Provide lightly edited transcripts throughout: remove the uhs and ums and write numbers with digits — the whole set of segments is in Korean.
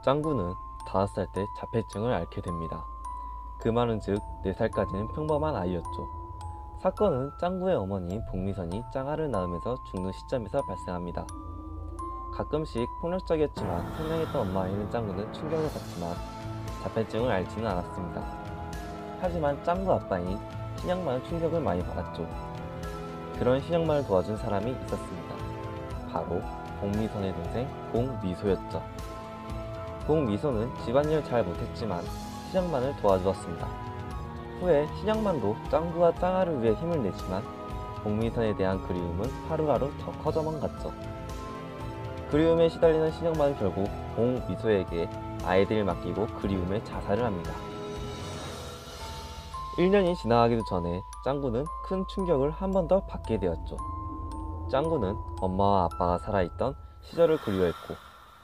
짱구는 5살 때 자폐증을 앓게 됩니다. 그 말은즉 4살까지는 평범한 아이였죠. 사건은 짱구의 어머니인 복미선이 짱아를 낳으면서 죽는 시점에서 발생합니다. 가끔씩 폭력적이었지만 선량했던 엄마와 있는 짱구는 충격을 받지만 자폐증을 앓지는 않았습니다. 하지만 짱구 아빠인 신영만은 충격을 많이 받았죠. 그런 신영만을 도와준 사람이 있었습니다. 바로 복미선의 동생 복미소였죠. 복미소는 집안일을 잘 못했지만 신영만을 도와주었습니다. 후에 신영만도 짱구와 짱아를 위해 힘을 내지만 복미선에 대한 그리움은 하루하루 더 커져만 갔죠. 그리움에 시달리는 신영만은 결국 복미소에게 아이들을 맡기고 그리움에 자살을 합니다. 1년이 지나가기도 전에 짱구는 큰 충격을 한 번 더 받게 되었죠. 짱구는 엄마와 아빠가 살아있던 시절을 그리워했고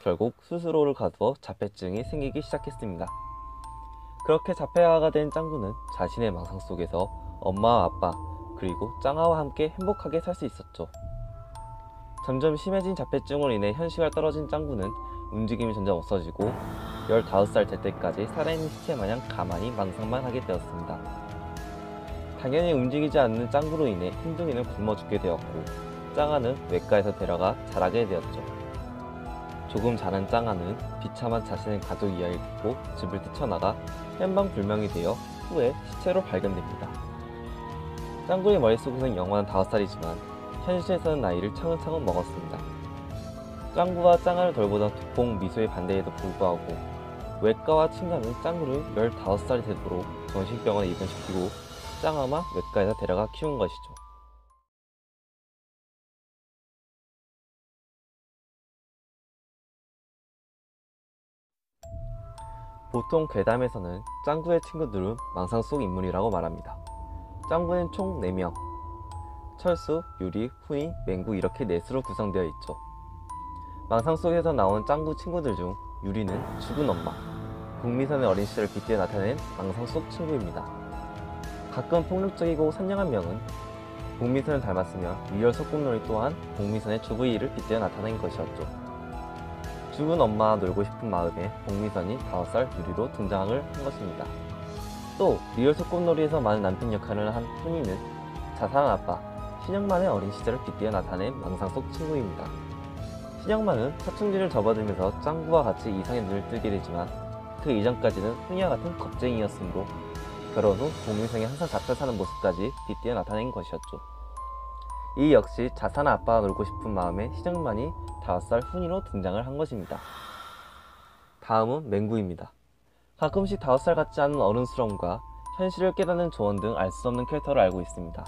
결국 스스로를 가두어 자폐증이 생기기 시작했습니다. 그렇게 자폐아가 된 짱구는 자신의 망상 속에서 엄마와 아빠 그리고 짱아와 함께 행복하게 살 수 있었죠. 점점 심해진 자폐증으로 인해 현시가 떨어진 짱구는 움직임이 점점 없어지고 15살 될 때까지 살아있는 시체 마냥 가만히 망상만 하게 되었습니다. 당연히 움직이지 않는 짱구로 인해 흰둥이는 굶어 죽게 되었고 짱아는 외과에서 데려가 자라게 되었죠. 조금 자란 짱아는 비참한 자신의 가족 이야기를 듣고 집을 뛰쳐나가 행방불명이 되어 후에 시체로 발견됩니다. 짱구의 머릿속에서는 영원한 5살이지만 현실에서는 나이를 차근차근 먹었습니다. 짱구와 짱아를 돌보던 복미소의 반대에도 불구하고 외과와 친가는 짱구를 15살이 되도록 정신병원에 입원시키고 짱아만 외과에서 데려가 키운 것이죠. 보통 괴담에서는 짱구의 친구들은 망상 속 인물이라고 말합니다. 짱구는 총 4명, 철수, 유리, 훈이, 맹구 이렇게 4수로 구성되어 있죠. 망상 속에서 나온 짱구 친구들 중 유리는 죽은 엄마, 복미선의 어린 시절을 빗대어 나타낸 망상 속 친구입니다. 가끔 폭력적이고 선량한 명은 복미선을 닮았으며 리얼 소꿉놀이 또한 복미선의 주부이를 빗대어 나타낸 것이었죠. 죽은 엄마와 놀고 싶은 마음에 복미선이 5살 유리로 등장을 한 것입니다. 또 리얼 소꿉놀이에서 많은 남편 역할을 한 훈이는 자살한 아빠 신영만의 어린 시절을 빗대어 나타낸 망상 속 친구입니다. 신영만은 사춘기를 접어들면서 짱구와 같이 이상의 눈을 뜨게 되지만 그 이전까지는 훈이와 같은 겁쟁이였으므로 결혼 후 복미선이 항상 잡혀 사는 모습까지 빗대어 나타낸 것이었죠. 이 역시 자살한 아빠와 놀고 싶은 마음에 신영만이 5살 훈이로 등장을 한 것입니다. 다음은 맹구입니다. 가끔씩 5살 같지 않은 어른스러움과 현실을 깨닫는 조언 등 알 수 없는 캐릭터를 알고 있습니다.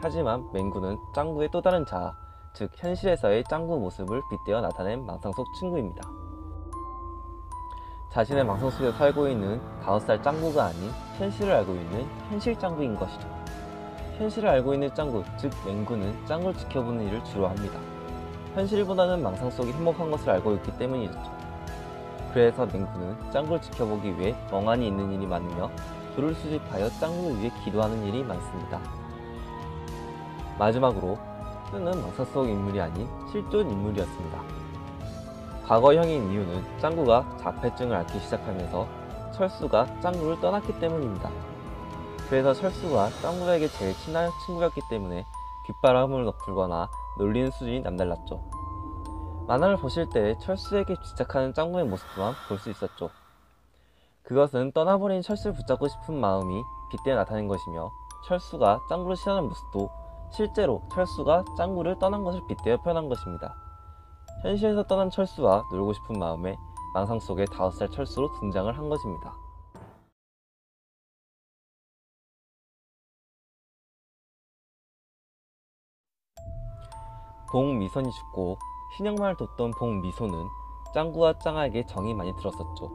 하지만 맹구는 짱구의 또 다른 자아, 즉 현실에서의 짱구 모습을 빗대어 나타낸 망상 속 친구입니다. 자신의 망상 속에 살고 있는 5살 짱구가 아닌 현실을 알고 있는 현실 짱구인 것이죠. 현실을 알고 있는 짱구, 즉 맹구는 짱구를 지켜보는 일을 주로 합니다. 현실보다는 망상 속이 행복한 것을 알고 있기 때문이죠. 그래서 맹구는 짱구를 지켜보기 위해 멍하니 있는 일이 많으며 불을 수집하여 짱구를 위해 기도하는 일이 많습니다. 마지막으로 뜨는 망상 속 인물이 아닌 실존 인물이었습니다. 과거형인 이유는 짱구가 자폐증을 앓기 시작하면서 철수가 짱구를 떠났기 때문입니다. 그래서 철수가 짱구에게 제일 친한 친구였기 때문에 귓바람을 불거나 놀리는 수준이 남달랐죠. 만화를 보실 때 철수에게 집착하는 짱구의 모습 또한 볼 수 있었죠. 그것은 떠나버린 철수를 붙잡고 싶은 마음이 빗대어 나타낸 것이며 철수가 짱구를 싫어하는 모습도 실제로 철수가 짱구를 떠난 것을 빗대어 표현한 것입니다. 현실에서 떠난 철수와 놀고 싶은 마음에 망상 속의 5살 철수로 등장을 한 것입니다. 복미선이 죽고 신영만을 뒀던 복미소는 짱구와 짱아에게 정이 많이 들었었죠.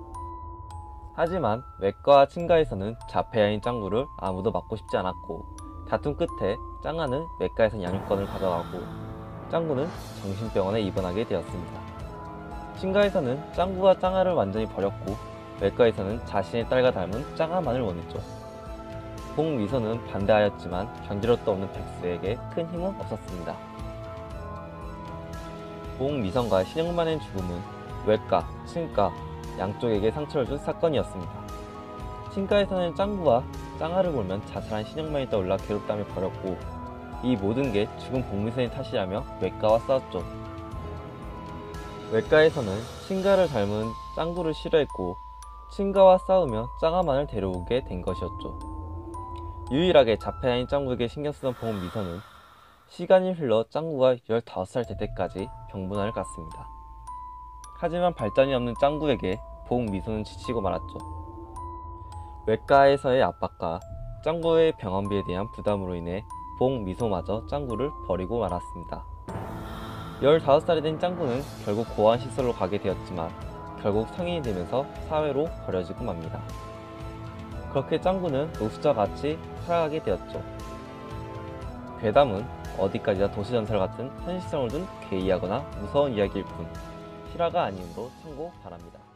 하지만 외과와 친가에서는 자폐아인 짱구를 아무도 맡고 싶지 않았고 다툼 끝에 짱아는 외과에서 양육권을 가져가고 짱구는 정신병원에 입원하게 되었습니다. 친가에서는 짱구와 짱아를 완전히 버렸고 외과에서는 자신의 딸과 닮은 짱아만을 원했죠. 복미소는 반대하였지만 경제력도 없는 백수에게 큰 힘은 없었습니다. 복미선과 신영만의 죽음은 외과, 친과 양쪽에게 상처를 준 사건이었습니다. 친과에서는 짱구와 짱아를 보면 자살한 신영만이 떠올라 괴롭다며 버렸고, 이 모든 게 죽은 복미선의 탓이라며 외과와 싸웠죠. 외과에서는 친가를 닮은 짱구를 싫어했고, 친가와 싸우며 짱아만을 데려오게 된 것이었죠. 유일하게 자폐아인 짱구에게 신경쓰던 복미선은 시간이 흘러 짱구가 15살 될 때까지 병분안을 깠습니다. 하지만 발전이 없는 짱구에게 복미소는 지치고 말았죠. 외과에서의 압박과 짱구의 병원비에 대한 부담으로 인해 복미소마저 짱구를 버리고 말았습니다. 15살이 된 짱구는 결국 고아시설로 가게 되었지만 결국 성인이 되면서 사회로 버려지고 맙니다. 그렇게 짱구는 노숙자 같이 살아가게 되었죠. 괴담은 어디까지나 도시전설 같은 현실성을 둔 괴이하거나 무서운 이야기일 뿐 실화가 아님으로 참고 바랍니다.